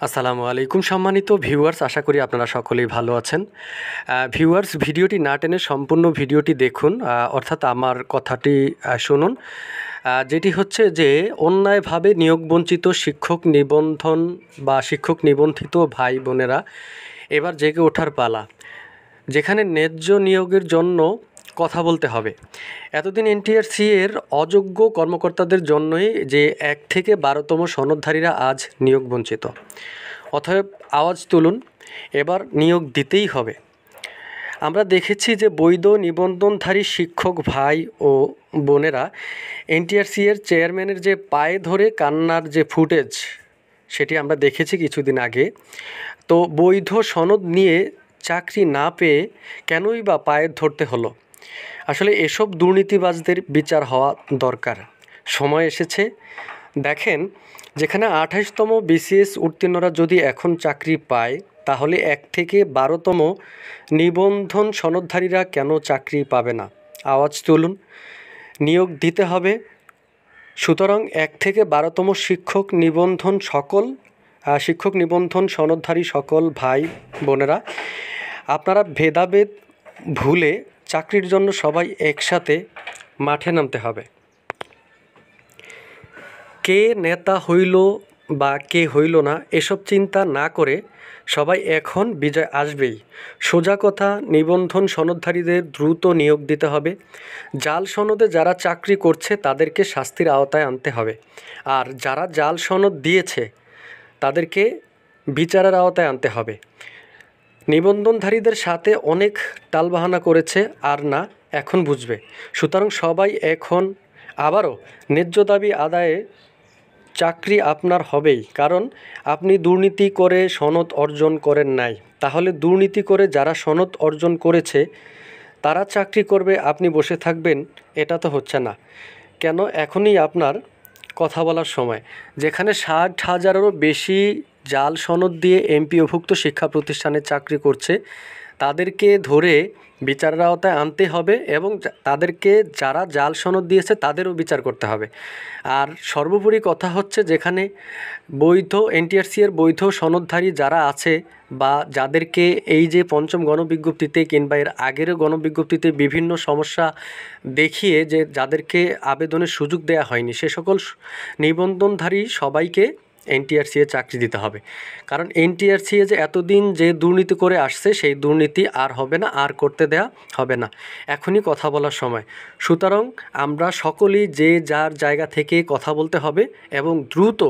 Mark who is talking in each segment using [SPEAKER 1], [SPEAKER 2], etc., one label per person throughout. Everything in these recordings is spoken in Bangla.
[SPEAKER 1] আসসালামু আলাইকুম সম্মানিত ভিউয়ার্স, আশা করি আপনারা সকলেই ভালো আছেন। ভিউয়ার্স, ভিডিওটি না টেনে সম্পূর্ণ ভিডিওটি দেখুন, অর্থাৎ আমার কথাটি শুনুন। যেটি হচ্ছে যে অন্যায়ভাবে নিয়োগবঞ্চিত শিক্ষক নিবন্ধন বা শিক্ষক নিবন্ধিত ভাই বোনেরা এবার জেগে ওঠার পালা, যেখানে ন্যায্য নিয়োগের জন্য কথা বলতে হবে। এতদিন এনটিআরসি এর অযোগ্য কর্মকর্তাদের জন্যই যে 1 থেকে 12তম সনদধারীরা আজ নিয়োগ বঞ্চিত। অতএব আওয়াজ তুলুন, এবার নিয়োগ দিতেই হবে। আমরা দেখেছি যে বৈধ নিবন্ধনধারী শিক্ষক ভাই ও বোনেরা এনটিআরসি এর চেয়ারম্যানের যে পায়ে ধরে কান্নার যে ফুটেজ, সেটি আমরা দেখেছি কিছুদিন আগে। তো বৈধ সনদ নিয়ে চাকরি না পেয়ে কেনই বা পায়ে ধরতে হলো? আসলে এসব দুর্নীতিবাজদের বিচার হওয়া দরকার। সময় এসেছে। দেখেন, যেখানে 28তম বিসিএস উত্তীর্ণরা যদি এখন চাকরি পায়, তাহলে 1 থেকে 12তম নিবন্ধন সনদধারীরা কেন চাকরি পাবে না? আওয়াজ তুলুন, নিয়োগ দিতে হবে। সুতরাং 1 থেকে 12তম শিক্ষক নিবন্ধন সনদধারী সকল ভাই বোনেরা, আপনারা ভেদাভেদ ভুলে চাকরির জন্য সবাই একসাথে মাঠে নামতে হবে। কে নেতা হইল বা কে হইল না এসব চিন্তা না করে সবাই এখন বিজয় আসবেই। সোজা কথা, নিবন্ধন সনদধারীদের দ্রুত নিয়োগ দিতে হবে। জাল সনদে যারা চাকরি করছে তাদেরকে শাস্তির আওতায় আনতে হবে, আর যারা জাল সনদ দিয়েছে তাদেরকে বিচারের আওতায় আনতে হবে। নিবন্ধনধারীদের সাথে অনেক টালবাহানা করেছে, আর না, এখন বুঝবে। সুতরাং সবাই এখন আবারও ন্যায্য দাবি আদায়ে চাকরি আপনার হবেই। কারণ আপনি দুর্নীতি করে সনদ অর্জন করেন নাই। তাহলে দুর্নীতি করে যারা সনদ অর্জন করেছে তারা চাকরি করবে, আপনি বসে থাকবেন? এটা তো হচ্ছে না। কেন? এখনই আপনার কথা বলার সময়। যেখানে 60,000-এরও বেশি জাল সনদ দিয়ে এমপিওভুক্ত শিক্ষা প্রতিষ্ঠানে চাকরি করছে, তাদেরকে ধরে বিচারের আওতায় আনতে হবে এবং তাদেরকে যারা জাল সনদ দিয়েছে তাদেরও বিচার করতে হবে। আর সর্বোপরি কথা হচ্ছে, যেখানে বৈধ এনটিআরসি এর বৈধ সনদধারী যারা আছে বা যাদেরকে এই যে 5ম গণবিজ্ঞপ্তিতে কিংবা এর আগেরও গণবিজ্ঞপ্তিতে বিভিন্ন সমস্যা দেখিয়ে যে যাদেরকে আবেদনের সুযোগ দেওয়া হয়নি, সে সকল নিবন্ধনধারী সবাইকে এনটিআরসি এ চাকরি দিতে হবে। কারণ এনটিআরসি যে এতদিন যে দুর্নীতি করে আসছে, সেই দুর্নীতি আর হবে না, আর করতে দেয়া হবে না। এখনই কথা বলার সময়। সুতরাং আমরা সকলেই যে যার জায়গা থেকে কথা বলতে হবে এবং দ্রুত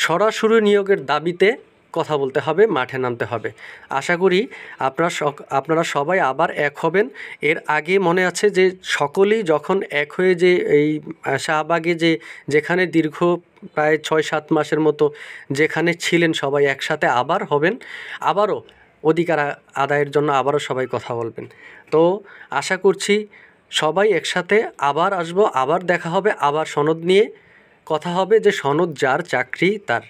[SPEAKER 1] সরাসরি নিয়োগের দাবিতে কথা বলতে হবে, মাঠে নামতে হবে। আশা করি আপনারা সবাই আবার এক হবেন। এর আগে মনে আছে যে সকলেই যখন এক হয়ে যে এই শাহবাগে যেখানে দীর্ঘ প্রায় 6-7 মাসের মতো যেখানে ছিলেন, সবাই একসাথে আবার হবেন, আবারও অধিকার আদায়ের জন্য আবারও সবাই কথা বলবেন। তো আশা করছি সবাই একসাথে আবার আসবো, আবার দেখা হবে, আবার সনদ নিয়ে কথা হবে, যে সনদ যার চাকরি তার।